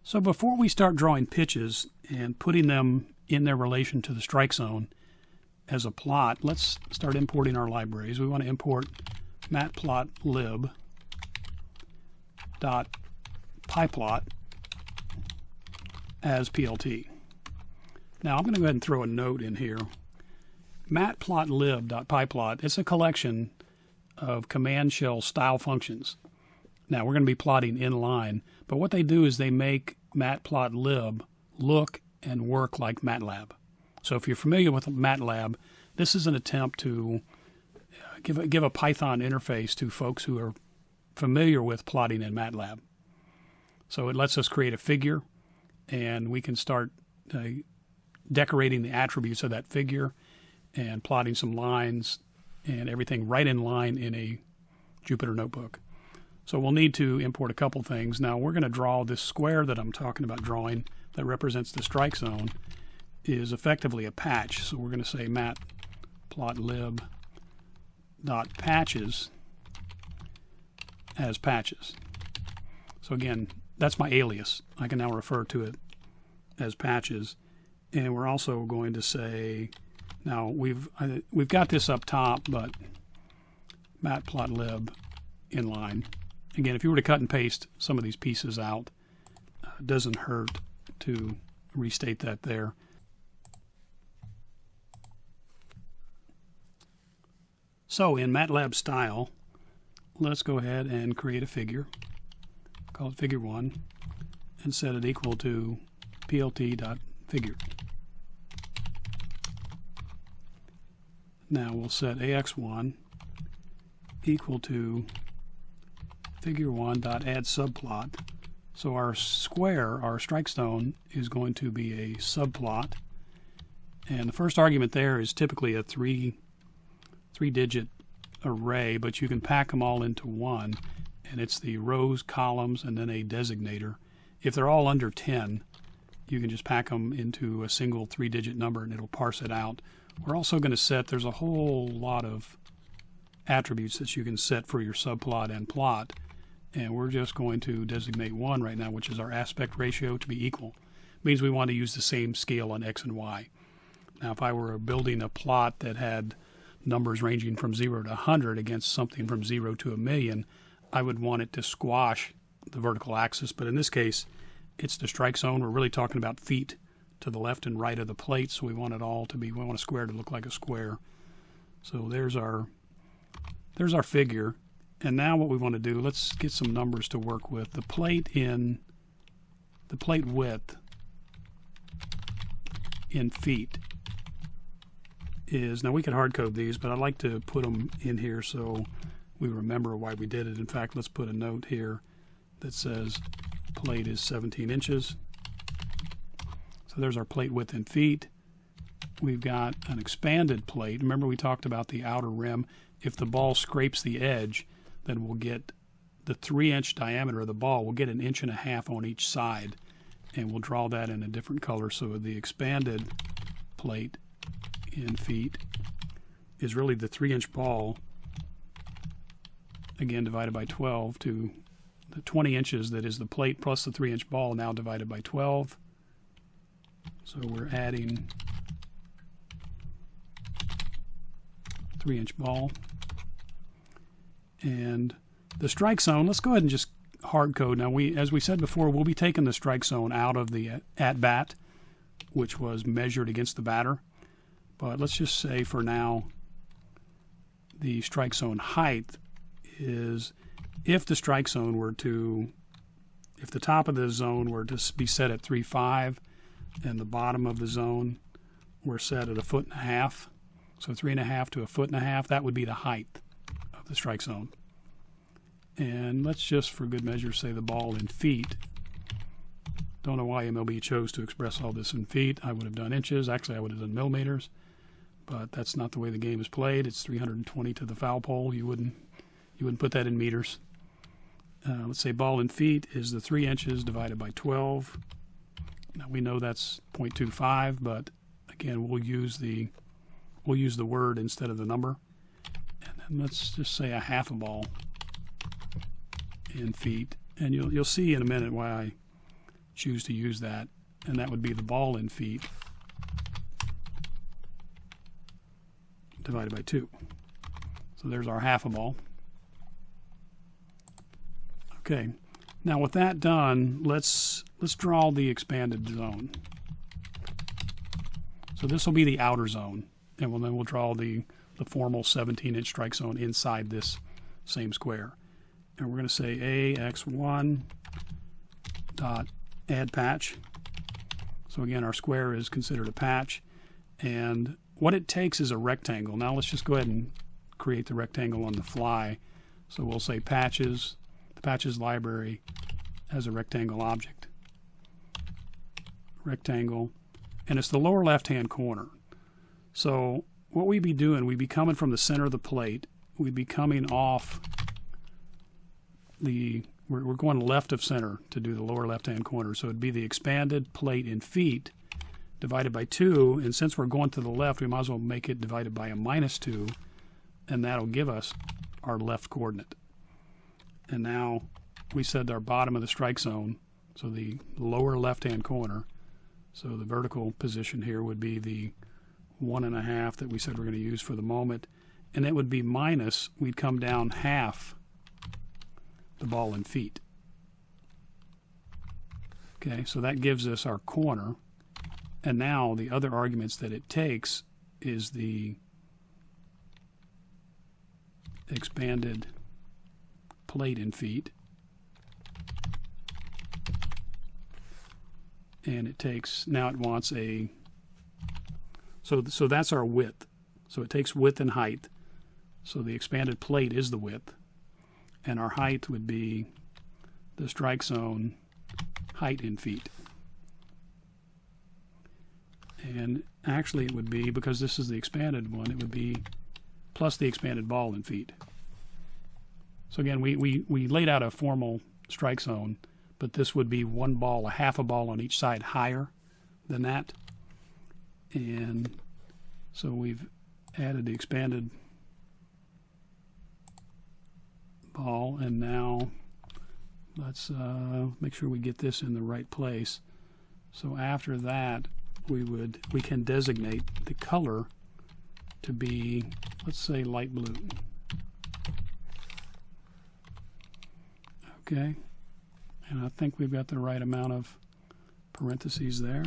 So before we start drawing pitches and putting them in their relation to the strike zone as a plot, let's start importing our libraries. We want to import MatPlotLib .pyplot as PLT. Now I'm going to go ahead and throw a note in here. MatPlotLib.pyplot, it's a collection of command shell style functions. Now we're going to be plotting in line, but what they do is they make MatPlotLib look and work like MATLAB. So if you're familiar with MATLAB, this is an attempt to give a Python interface to folks who are familiar with plotting in MATLAB. So it lets us create a figure, and we can start decorating the attributes of that figure and plotting some lines and everything right in line in a Jupyter Notebook. So we'll need to import a couple things. Now we're going to draw this square that I'm talking about drawing that represents the strike zone is effectively a patch. So we're going to say MatPlotLib.patches as patches. So again, that's my alias. I can now refer to it as patches. And we're also going to say, now we've got this up top, but MatPlotLib inline. Again, if you were to cut and paste some of these pieces out, it doesn't hurt to restate that there. So in MATLAB style, let's go ahead and create a figure. Call it figure 1 and set it equal to plt.figure. Now we'll set AX1 equal to figure1.add subplot. So our square, our strike zone, is going to be a subplot. And the first argument there is typically a three-digit array, but you can pack them all into one. And it's the rows, columns, and then a designator. If they're all under 10, you can just pack them into a single 3-digit number and it'll parse it out. We're also going to set, there's a whole lot of attributes that you can set for your subplot and plot. And we're just going to designate one right now, which is our aspect ratio, to be equal. It means we want to use the same scale on X and Y. Now, if I were building a plot that had numbers ranging from 0 to 100 against something from 0 to 1,000,000, I would want it to squash the vertical axis. But in this case, it's the strike zone. We're really talking about feet to the left and right of the plate, so we want it all to be, we want a square to look like a square. So there's our figure. And now what we want to do, let's get some numbers to work with. The plate width in feet is, now we can hard code these, but I'd like to put them in here so we remember why we did it. In fact, let's put a note here that says plate is 17 inches. So there's our plate width in feet. We've got an expanded plate. Remember we talked about the outer rim. If the ball scrapes the edge, then we'll get the 3-inch diameter of the ball. We'll get 1.5 inches on each side, and we'll draw that in a different color. So the expanded plate in feet is really the 3-inch ball, again divided by 12, to the 20 inches that is the plate plus the 3-inch ball, now divided by 12. So we're adding 3-inch ball. And the strike zone, let's go ahead and just hard code. Now, as we said before, we'll be taking the strike zone out of the at-bat, which was measured against the batter. But let's just say for now, the strike zone height is, if the strike zone were to, if the top of the zone were to be set at 3.5 and the bottom of the zone were set at 1.5 feet, so 3.5 to 1.5 feet, that would be the height of the strike zone. And let's just, for good measure, say the ball in feet. Don't know why MLB chose to express all this in feet. I would have done inches. Actually, I would have done millimeters. But that's not the way the game is played. It's 320 to the foul pole. You wouldn't put that in meters. Let's say ball in feet is the 3 inches divided by 12. Now we know that's 0.25, but again, we'll use the word instead of the number. And then let's just say a half a ball in feet. And you'll see in a minute why I choose to use that, and that would be the ball in feet divided by 2. So there's our half a ball. Okay, now with that done, let's draw the expanded zone. So this will be the outer zone, and then we'll draw the formal 17-inch strike zone inside this same square. And we're going to say AX1 dot add patch. So again, our square is considered a patch, and what it takes is a rectangle. Now let's just go ahead and create the rectangle on the fly. So we'll say patches, the patches library as a rectangle object. Rectangle, and it's the lower left-hand corner. So what we'd be doing, we'd be coming from the center of the plate. We'd be coming off we're going left of center to do the lower left-hand corner. So it'd be the expanded plate in feet divided by 2, and since we're going to the left, we might as well make it divided by a -2, and that'll give us our left coordinate. And now we said our bottom of the strike zone, so the lower left-hand corner, so the vertical position here would be the 1.5 that we said we're going to use for the moment, and it would be minus, we'd come down half the ball in feet. Okay, so that gives us our corner, and now the other arguments that it takes is the expanded plate in feet, and it takes, now it wants a, so that's our width. So it takes width and height. So the expanded plate is the width, and our height would be the strike zone height in feet. And actually it would be, because this is the expanded one, it would be plus the expanded ball in feet. So again, we laid out a formal strike zone, but this would be one ball, a half a ball on each side higher than that. And so we've added the expanded ball, and now let's make sure we get this in the right place. So after that, we can designate the color to be, let's say, light blue. Okay, and I think we've got the right amount of parentheses there.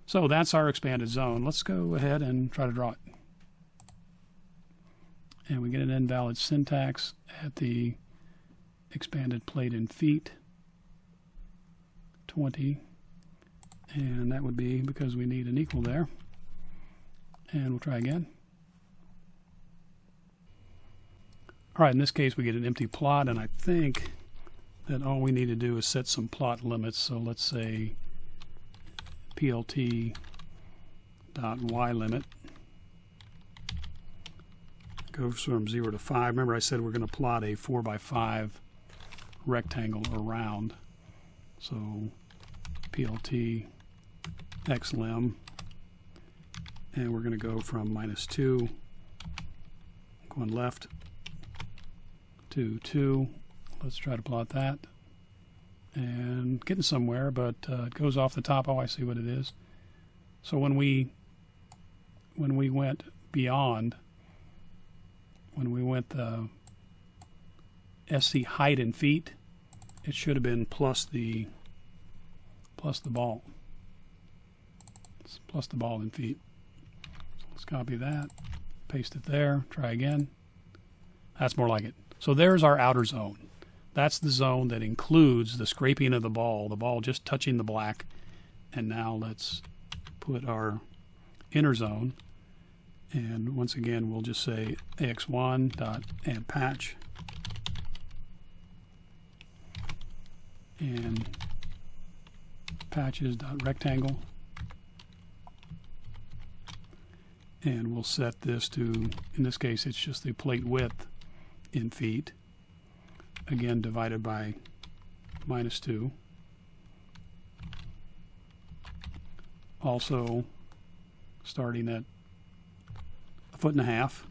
So that's our expanded zone. Let's go ahead and try to draw it. And we get an invalid syntax at the expanded plate in feet, 20. And that would be because we need an equal there. And we'll try again. All right, in this case we get an empty plot, and I think that all we need to do is set some plot limits. So let's say plt.ylimit goes from 0 to 5. Remember I said we're going to plot a 4x5 rectangle around. So plt xlim, and we're going to go from -2 going left to 2. Let's try to plot that, and getting somewhere, but it goes off the top. Oh, I see what it is. So when we went beyond, when we went the SC height in feet, it should have been plus the ball. It's plus the ball in feet. Let's copy that, paste it there, try again. That's more like it. So there's our outer zone. That's the zone that includes the scraping of the ball just touching the black. And now let's put our inner zone. And once again, we'll just say ax1.addPatch. And patches.rectangle. And we'll set this to, in this case, it's just the plate width in feet. Again, divided by -2. Also, starting at 1.5 feet.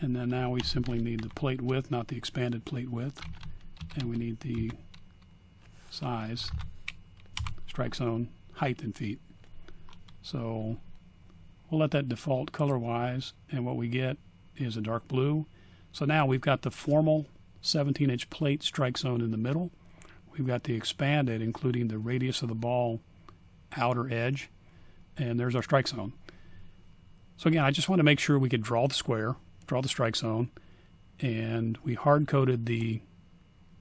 And then now we simply need the plate width, not the expanded plate width. And we need the size, strike zone, height in feet. So we'll let that default color-wise, and what we get is a dark blue. So now we've got the formal 17-inch plate strike zone in the middle. We've got the expanded, including the radius of the ball outer edge, and there's our strike zone. So again, I just want to make sure we could draw the square, draw the strike zone, and we hard-coded the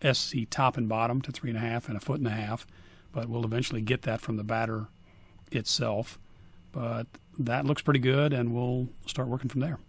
SC top and bottom to 3.5 and 1.5 feet, but we'll eventually get that from the batter itself. But that looks pretty good, and we'll start working from there.